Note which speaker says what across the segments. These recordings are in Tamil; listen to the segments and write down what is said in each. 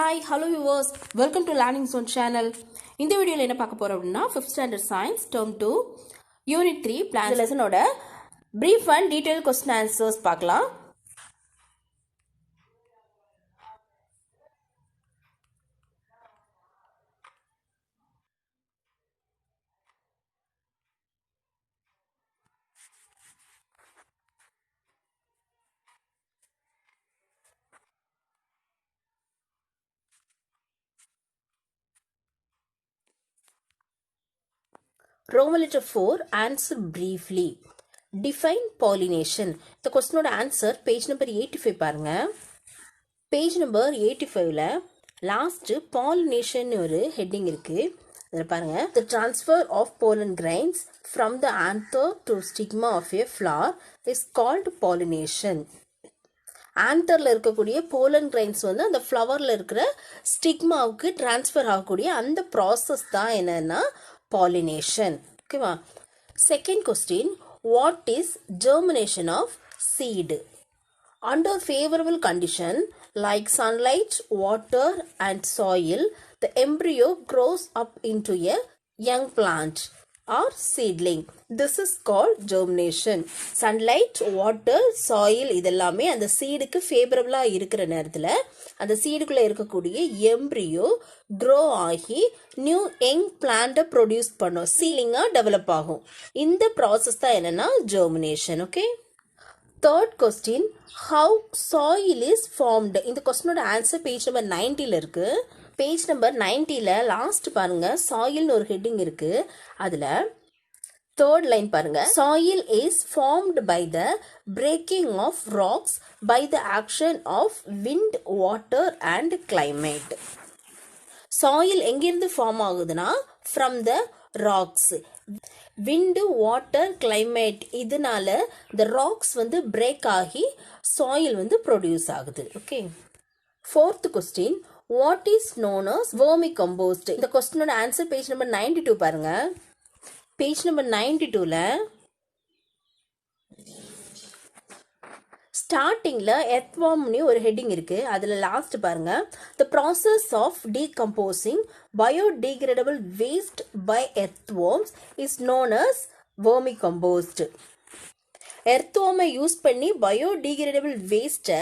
Speaker 1: Hi, hello viewers. Welcome to Learning Zone channel. இந்த வீடியோல என்ன பார்க்க போறோம் அப்படினா 5th standard science term 2 unit 3 plans இந்த லெசனோட brief and detailed question answers பார்க்கலாம். Roman letter 4, answer briefly. Define pollination. The question ஓட answer page number 85 பாருங்க. Page number 85ல last pollination ஒரு heading இருக்கு. அதில் பாருங்க. The transfer of pollen grains from the anther to stigma of a flower is called pollination. ஆந்தரில் இருக்கக்கூடிய போலன் கிரைன்ஸ் வந்து அந்த ஃப்ளவரில் இருக்கிற ஸ்டிக்மாவுக்கு டிரான்ஸ்ஃபர் ஆகக்கூடிய அந்த ப்ராசஸ் தான் என்னன்னா பாலினேஷன். ஓகேவா? Second question, what is germination of seed? Under favorable condition like sunlight, water and soil, the embryo grows up into a young plant or seedling. This is called germination. Sunlight, water, soil இதெல்லாமே அந்த சீடுக்கு ஃபேவரபிளா இருக்கிற நேரத்தில் அந்த சீடுக்குள்ள இருக்கக்கூடிய எம்ப்ரியோ க்ரோ ஆகி நியூ யங் பிளான்ட்டை ப்ரொடியூஸ் பண்ணும், சீலிங்காக டெவலப் ஆகும். இந்த ப்ராசஸ் தான் என்னன்னா germination. Okay. Third question, how soil is formed? இந்த கொஸ்டினோட ஆன்சர் பேஜ் நம்பர் 90ல இருக்கு. பேஜ் நம்பர் 90ல லாஸ்ட் பாருங்க, சாயில்னு ஒரு ஹெட்டிங் இருக்கு. அதுல தேர்ட் லைன் பாருங்க, soil is formed by the breaking of rocks by the action of wind, water and climate. Soil எங்கிருந்து ஃபார்ம் ஆகுதுன்னா from the rocks, wind, water, climate இதனால இந்த ராக்ஸ் வந்து பிரேக் ஆகி சாயில் வந்து ப்ரொடியூஸ் ஆகுது. Okay. Fourth question, what is known as vermicompost? இந்த கொஸ்டினோட ஆன்சர் பேஜ் நம்பர் 92 பாருங்க. பேஜ் நம்பர் 92ல ஸ்டார்டிங்ல எர்த்வார்ம்னு ஒரு ஹெட்டிங் இருக்கு. அதுல லாஸ்ட் பாருங்க, the process of decomposing biodegradable waste by earthworms is known as vermicompost. எர்த்வார்மை யூஸ் பண்ணி பயோடிகிரேடபிள் வேஸ்ட்டை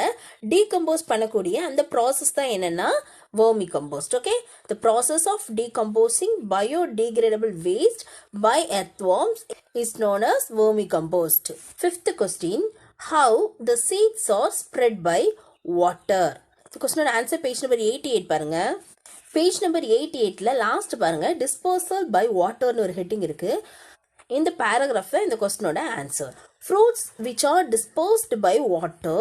Speaker 1: டீகம்போஸ் பண்ணக்கூடிய அந்த ப்ராசஸ் தான் என்னன்னா vermicompost. Okay, the process of decomposing biodegradable waste by earthworms is known as vermicompost. Fifth question, how the seeds are spread by water? The question answer page number 88 பாருங்க. பேஜ் நம்பர் 88ல லாஸ்ட் பாருங்க, dispersal by water னு ஒரு ஹெட்டிங் இருக்கு. இந்த பேராகிராஃப்ல இந்த கொஸ்டினோட answer, fruits which are dispersed by water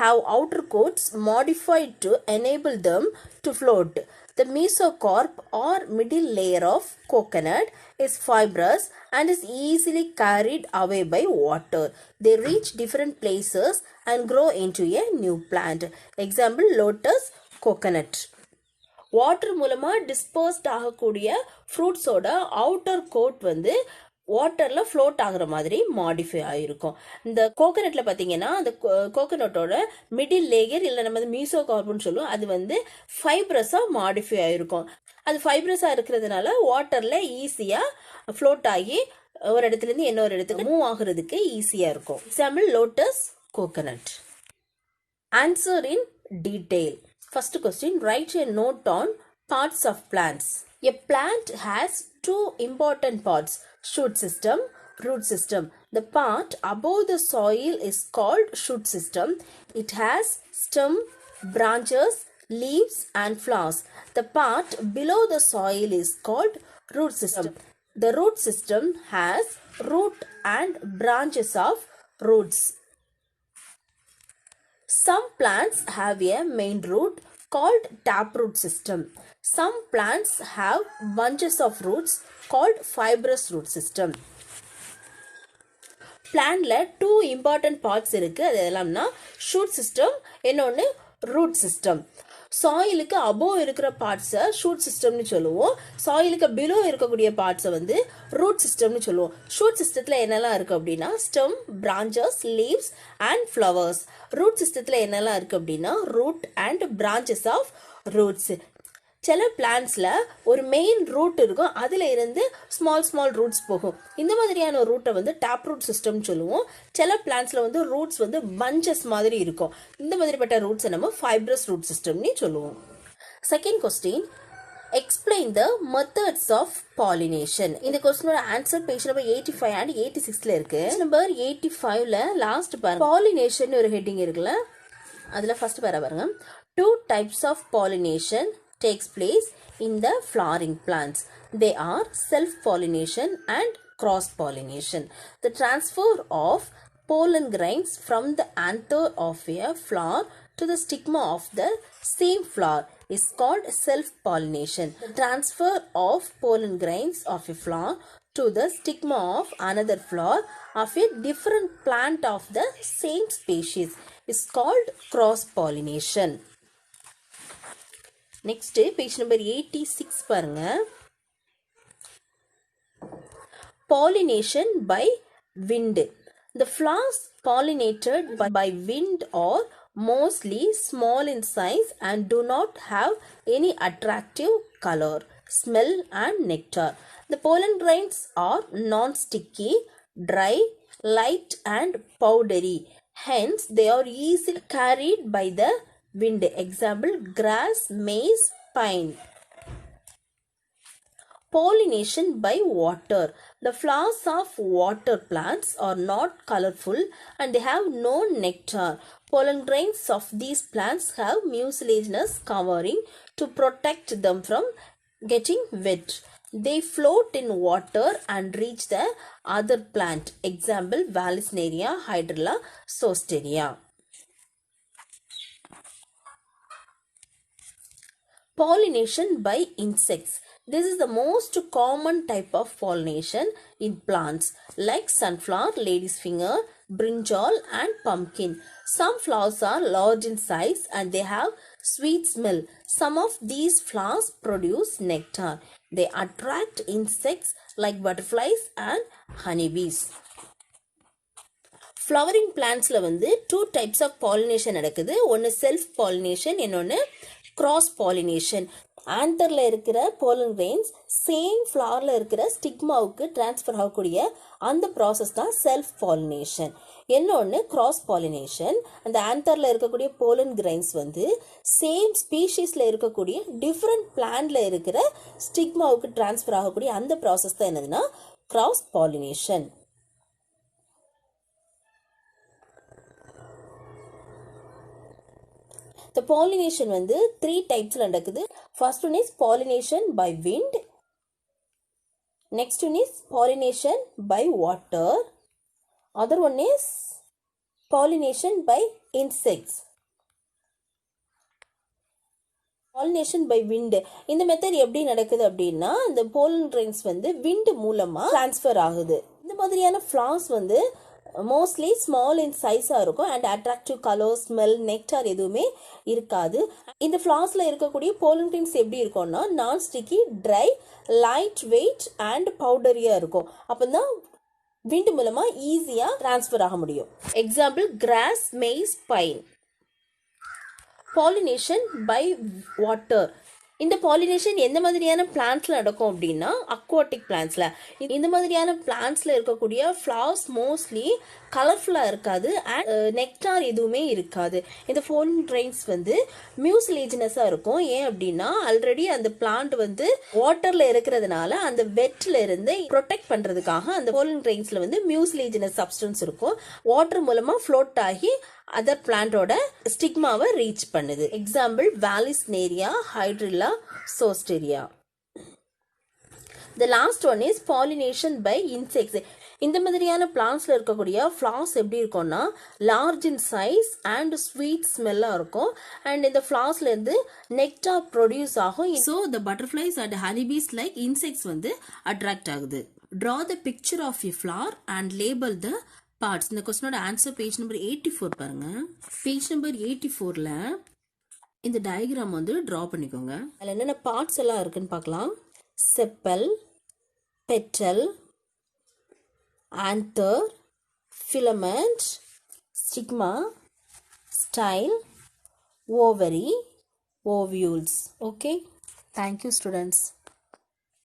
Speaker 1: have outer coats modified to enable them to float. The mesocarp or middle layer of coconut is fibrous and is easily carried away by water. They reach different places and grow into a new plant. Example, lotus, coconut. Water மூலமாக டிஸ்போஸ்ட் ஆகக்கூடிய ஃப்ரூட்ஸோட அவுட்டர் கோட் வந்து வாட்டரில் ஃப்ளோட் ஆகுற மாதிரி மாடிஃபை ஆகிருக்கும். இந்த கோகனட்டில் பார்த்தீங்கன்னா அந்த கோகனட்டோட மிடில் லேயர் இல்லை நம்ம மீசோ கார்பன் சொல்லுவோம், அது வந்து ஃபைப்ரஸாக மாடிஃபை ஆகிருக்கும். அது ஃபைப்ரஸாக இருக்கிறதுனால வாட்டரில் ஈஸியாக ஃப்ளோட் ஆகி ஒரு இடத்துலேருந்து இன்னொரு இடத்துக்கு மூவ் ஆகுறதுக்கு ஈஸியாக இருக்கும். Example, lotus, coconut. Answer in detail. First question, write a note on parts of plants. A plant has two important parts, shoot system, root system. The part above the soil is called shoot system. It has stem, branches, leaves and flowers. The part below the soil is called root system. The root system has root and branches of roots. Some plants have a main root called taproot system. Some plants have bunches of roots called fibrous root system. Plantல two important parts இருக்கு. அது எல்லாம்னா ஷூட் சிஸ்டம், இன்னொன்று ரூட் சிஸ்டம். சாயிலுக்கு above இருக்கிற பார்ட்ஸை ஷூட் சிஸ்டம்னு சொல்லுவோம். சாயிலுக்கு below இருக்கக்கூடிய பார்ட்ஸை வந்து ரூட் சிஸ்டம்னு சொல்லுவோம். ஷூட் சிஸ்டத்தில் என்னெல்லாம் இருக்குது அப்படின்னா stem, branches, leaves and flowers. Root சிஸ்டத்தில் என்னெல்லாம் இருக்குது அப்படின்னா root and branches of roots. சில பிளான்ட்ஸில் ஒரு மெயின் ரூட் இருக்கும், அதில் இருந்து ஸ்மால் ரூட்ஸ் போகும். இந்த மாதிரியான ரூட்டை வந்து டேப் ரூட் சிஸ்டம் சொல்லுவோம். சில பிளான்ட்ஸில் வந்து ரூட்ஸ் வந்து பஞ்சஸ் மாதிரி இருக்கும். இந்த மாதிரிப்பட்ட ரூட்ஸை நம்ம ஃபைப்ரஸ் ரூட் சிஸ்டம்னு சொல்லுவோம். Second question, explain the methods of pollination. இந்த கொஸ்டினோட ஆன்சர் பேஜ் நம்பர் 85 அண்ட் 86ல இருக்கு. நம்பர் 85ல லாஸ்ட் பாருங்க, பாலினேஷன் ஒரு ஹெட்டிங் இருக்குல்ல, அதில் ஃபர்ஸ்ட் பாருங்க, 2 types of pollination takes place in the flowering plants. They are self-pollination and cross-pollination. The transfer of pollen grains from the anther of a flower to the stigma of the same flower is called self-pollination. The transfer of pollen grains of a flower to the stigma of another flower of a different plant of the same species is called cross-pollination. Next, page number 86 பாருங்க. Pollination by wind. The flowers pollinated by wind are mostly small in size and do not have any attractive color, smell and nectar. The pollen grains are non-sticky, dry, light and powdery. Hence, they are easily carried by the wind. Example, grass, maize, pine. Pollination by water. The flowers of water plants are not colorful and they have no nectar. Pollen grains of these plants have mucilaginous covering to protect them from getting wet. They float in water and reach the other plant. Example, Vallisneria, Hydrilla, Zosteria. Pollination by insects. This is the most common type of pollination in plants like sunflower, lady's finger, brinjal and pumpkin. Some flowers are large in size and they have sweet smell. Some of these flowers produce nectar. They attract insects like butterflies and honeybees. Flowering plantsல வந்து 2 types of pollination நடக்குது. ஒன்று self pollination, இன்னொன்று cross pollination. ஆந்தர்ல இருக்கிற pollen grains சேம் ஃப்ளவர்ல இருக்கிற ஸ்டிக்மாவுக்கு டிரான்ஸ்ஃபர் ஆகக்கூடிய அந்த ப்ராசஸ் தான் செல்ஃப் பாலினேஷன். இன்னொன்று கிராஸ் பாலினேஷன். அந்த ஆந்தர்ல இருக்கக்கூடிய pollen grains வந்து சேம் ஸ்பீஷீஸ்ல இருக்கக்கூடிய டிஃப்ரெண்ட் பிளான்ட்ல இருக்கிற ஸ்டிக்மாவுக்கு டிரான்ஸ்ஃபர் ஆகக்கூடிய அந்த ப்ராசஸ் தான் என்னதுன்னா கிராஸ் பாலினேஷன். The pollination வந்து 3 types நடக்குது. First one is pollination by wind. Next one is pollination by water. Other one is pollination by insects. Pollination by wind. இந்த மெத்தட் எப்படி நடக்குது அப்படின்னா இந்த pollen grains வந்து wind மூலமா transfer ஆகுது. இந்த மாதிரியான flowers வந்து மோஸ்ட்லி ஸ்மால் இன் சைஸாக இருக்கும் and attractive colour, smell, nectar எதுவுமே இருக்காது. இந்த ஃப்ளார்ஸில் இருக்கக்கூடிய pollen grains எப்படி இருக்கும்னா non sticky, dry, light weight and பவுடரியாக இருக்கும். அப்போ தான் விண்ட் மூலமாக ஈஸியாக டிரான்ஸ்ஃபர் ஆக முடியும். Example, grass, maize, pine. Pollination by water. இந்த பாலினேஷன் எந்த மாதிரியான பிளான்ட்ஸ்ல நடக்கும் அப்படின்னா அக்வாட்டிக் பிளான்ட்ஸ்ல. இந்த மாதிரியான பிளான்ட்ஸ்ல இருக்கக்கூடிய ஃப்ளவர்ஸ் மோஸ்ட்லி கலர்ஃபுல்லா இருக்காது அண்ட் நெக்டார் எதுவுமே இருக்காது. இந்த pollen grains வந்து மியூசிலேஜினஸா இருக்கும். ஏன் அப்படின்னா ஆல்ரெடி அந்த பிளான்ட் வந்து வாட்டர்ல இருக்கிறதுனால அந்த வெட்ல இருந்து ப்ரொடெக்ட் பண்றதுக்காக அந்த pollen grainsல வந்து மியூசிலேஜினஸ் சப்ஸ்டன்ஸ் இருக்கும். வாட்டர் மூலமா ஃப்ளோட் ஆகி அதர் பிளான்டோட ஸ்டிக்மாவை ரீச் பண்ணுது. Example, Vallisneria, Hydrilla, Zosteria. The last one is pollination by insects. இந்த மாதிரியான பிளான்ட்ஸ்ல இருக்கக்கூடிய ஃப்ளவர்ஸ் எப்படி இருக்கும்னா large in size and sweet ஸ்மெல்லாக இருக்கும் அண்ட் இந்த ஃப்ளவர்ஸ்ல இருந்து நெக்டார் ப்ரொடியூஸ் ஆகும். So the butterflies and honeybees like insects வந்து அட்ராக்ட் ஆகுது. Draw the picture of a flower and label the parts. இந்த கொஸ்டினோட ஆன்சர் பேஜ் நம்பர் 84 பாருங்க. பேஜ் நம்பர் 84ல இந்த டயக்ராம் வந்து ட்ரா பண்ணிக்கோங்க. அதில் என்னென்ன பார்ட்ஸ் எல்லாம் இருக்குன்னு பார்க்கலாம். Chappal, petal, anther, filament, stigma, style, ovary, ovules. Okay, thank you students.